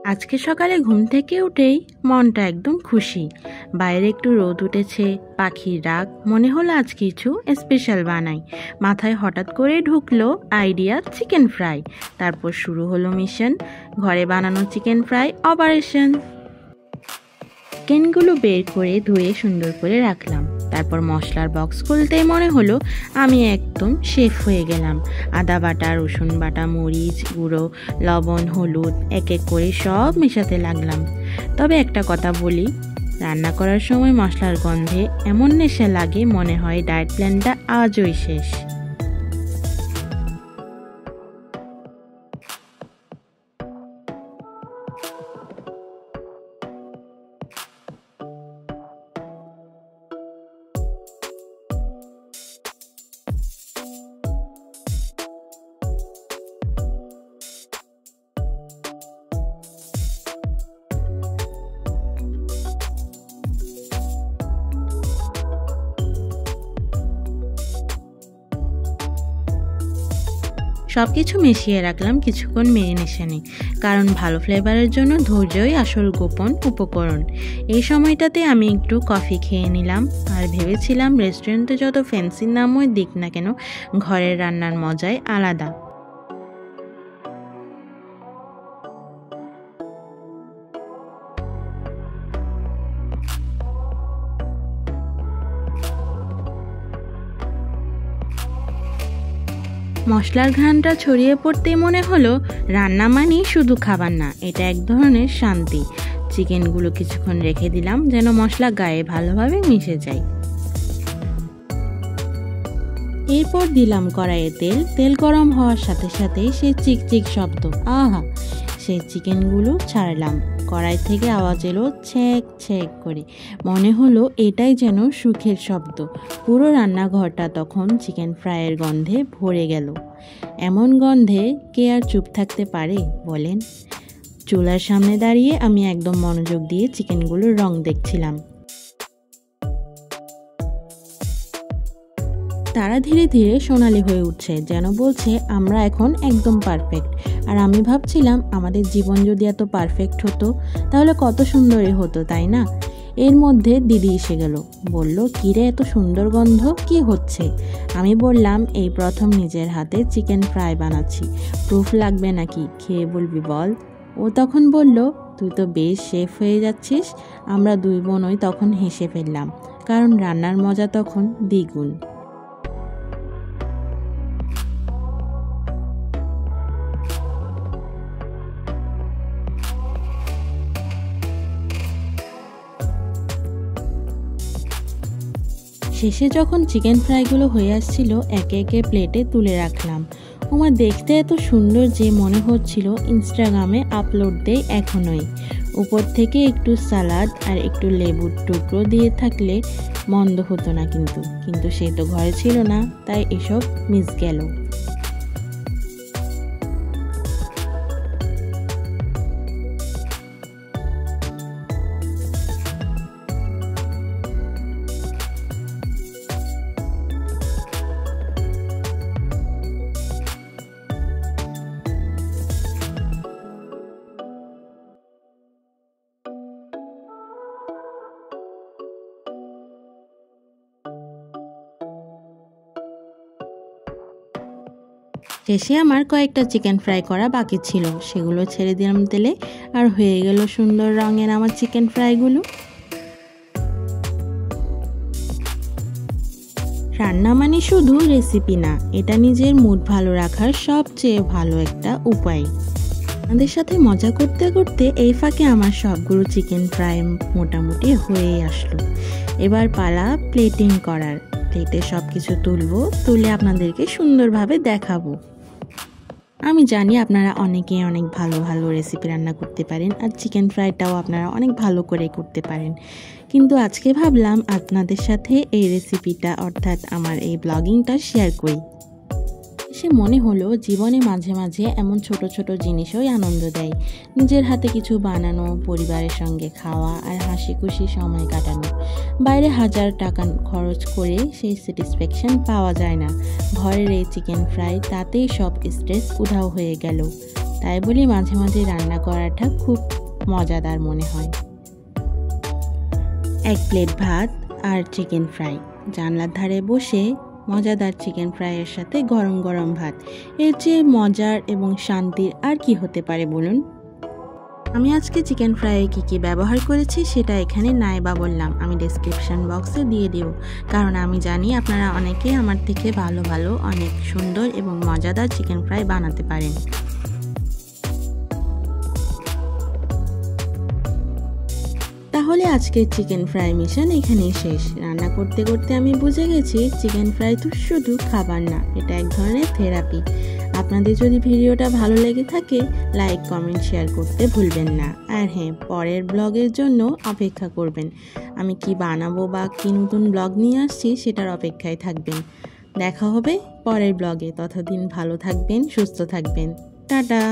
আজকে সকালে ঘুম থেকে উঠেই মনটা একদম খুশি। বাইরে একটু রোদ উঠেছে, পাখির ডাক, মনে হলো আজ কিছু স্পেশাল বানাই। মাথায় হঠাৎ করে ঢুকলো আইডিয়া চিকেন ফ্রাই। তারপর শুরু হলো মিশন, ঘরে বানানো চিকেন ফ্রাই অপারেশন। চিকেনগুলো বের করে ধুয়ে সুন্দর করে রাখলাম। তারপর মশলার বক্স খুলতেই মনে হলো আমি একদম শেফ হয়ে গেলাম। আদা বাটা, রসুন বাটা, মরিচ গুঁড়ো, লবণ, হলুদ এক এক করে সব মেশাতে লাগলাম। তবে একটা কথা বলি, রান্না করার সময় মশলার গন্ধে এমন নেশা লাগে মনে হয় ডায়েট প্ল্যানটা আজই শেষ। সব কিছু মিশিয়ে রাখলাম কিছুক্ষণ মেরিনেশনে, কারণ ভালো ফ্লেভারের জন্য ধৈর্যই আসল গোপন উপকরণ। এই সময়টাতে আমি একটু কফি খেয়ে নিলাম আর ভেবেছিলাম রেস্টুরেন্টে যত ফ্যান্সি নামই দিক না কেন, ঘরের রান্নার মজাই আলাদা। মশলার ঘ্রাণটা ছড়িয়ে পড়তেই মনে হলো রান্না মানেই শুধু খাবার না, এটা এক ধরনের শান্তি। চিকেনগুলো কিছুক্ষণ রেখে দিলাম যেন মশলা গায়ে ভালোভাবে মিশে যায়। এরপর দিলাম কড়াইয়ে তেল গরম হওয়ার সাথে সাথেই সেই চিকচিক শব্দ, আহা! সেই চিকেনগুলো ছাড়লাম। কড়াই থেকে আওয়াজ এলো ছেক ছেক করে, মনে হলো এটাই যেন সুখের শব্দ। পুরো রান্নাঘরটা তখন চিকেন ফ্রাইয়ের গন্ধে ভরে গেল। এমন গন্ধে কে আর চুপ থাকতে পারে বলেন? চুলার সামনে দাঁড়িয়ে আমি একদম মনোযোগ দিয়ে চিকেনগুলোর রং দেখছিলাম। তারা ধীরে ধীরে সোনালি হয়ে উঠছে, যেন বলছে আমরা এখন একদম পারফেক্ট। আর আমি ভাবছিলাম আমাদের জীবন যদি এত পারফেক্ট হতো তাহলে কত সুন্দরই হতো, তাই না? এর মধ্যে দিদি এসে গেল, বলল কিরে এত সুন্দর গন্ধ, কি হচ্ছে? আমি বললাম এই প্রথম নিজের হাতে চিকেন ফ্রাই বানাচ্ছি, প্রুফ লাগবে নাকি, খেয়ে বলবি বল। ও তখন বলল তুই তো বেশ শেফ হয়ে যাচ্ছিস। আমরা দুই বোনই তখন হেসে ফেললাম, কারণ রান্নার মজা তখন দ্বিগুণ। শেষে যখন চিকেন ফ্রাইগুলো হয়ে আসছিল একে একে প্লেটে তুলে রাখলাম। আমার দেখতে এত সুন্দর যে মনে হচ্ছিল ইনস্টাগ্রামে আপলোড দেই এখনই। উপর থেকে একটু সালাদ আর একটু লেবুর টুকরো দিয়ে থাকলে মন্দ হতো না, কিন্তু সে তো ঘরে ছিল না, তাই এসব মিস গেল। শেষে আমার কয়েকটা চিকেন ফ্রাই করা বাকি ছিল, সেগুলো ছেড়ে দিলাম তেলে, আর হয়ে গেল সুন্দর রঙের আমার চিকেন ফ্রাইগুলো। রান্না মানে শুধু রেসিপি না, এটা নিজের মুড ভালো রাখার সবচেয়ে ভালো একটা উপায়। আমাদের সাথে মজা করতে করতে এই ফাঁকে আমার সবগুলো চিকেন ফ্রাই মোটামুটি হয়ে আসলো। এবার পালা প্লেটিং করার। প্লেটে সব কিছু তুলে আপনাদেরকে সুন্দরভাবে দেখাবো। আমি জানি আপনারা অনেকেই অনেক ভালো ভালো রেসিপি রান্না করতে পারেন, আর চিকেন ফ্রাইটাও আপনারা অনেক ভালো করে করতে পারেন, কিন্তু আজকে ভাবলাম আপনাদের সাথে এই রেসিপিটা অর্থাৎ আমার এই ব্লগিংটা শেয়ার করি। সে মনে হলো জীবনে মাঝে মাঝে এমন ছোট ছোট জিনিসই আনন্দ দেয়। নিজের হাতে কিছু বানানো, পরিবারের সঙ্গে খাওয়া আর হাসি খুশি সময় কাটানো। বাইরে হাজার টাকা খরচ করে সেই স্যাটিসফ্যাকশন পাওয়া যায় না। ঘরের এই চিকেন ফ্রাই, তাতেই সব স্ট্রেস উধাও হয়ে গেল। তাই বলি মাঝে মাঝে রান্না করাটা খুব মজাদার মনে হয়। 1 প্লেট ভাত আর চিকেন ফ্রাই, জানলার ধারে বসে মজাদার চিকেন ফ্রাইয়ের সাথে গরম গরম ভাত, এর চেয়ে মজার এবং শান্তির আর কি হতে পারে বলুন। আমি আজকে চিকেন ফ্রাইয়ে কী ব্যবহার করেছি সেটা এখানে নাই বা বললাম, আমি ডেসক্রিপশন বক্সে দিয়ে দেব, কারণ আমি জানি আপনারা অনেকে আমার থেকে ভালো ভালো অনেক সুন্দর এবং মজাদার চিকেন ফ্রাই বানাতে পারেন। তাহলে আজকের চিকেন ফ্রাই মিশন এখানেই শেষ। রান্না করতে করতে আমি বুঝে গেছি চিকেন ফ্রাই তো শুধু খাবার না, এটা এক ধরনের থেরাপি। আপনাদের যদি ভিডিওটা ভালো লেগে থাকে লাইক কমেন্ট শেয়ার করতে ভুলবেন না। আর হ্যাঁ, পরের ব্লগের জন্য অপেক্ষা করবেন। আমি কি বানাবো বা কি নতুন ব্লগ নিয়ে আসছি সেটার অপেক্ষায় থাকবেন। দেখা হবে পরের ব্লগে, ততদিন ভালো থাকবেন, সুস্থ থাকবেন। টাটা।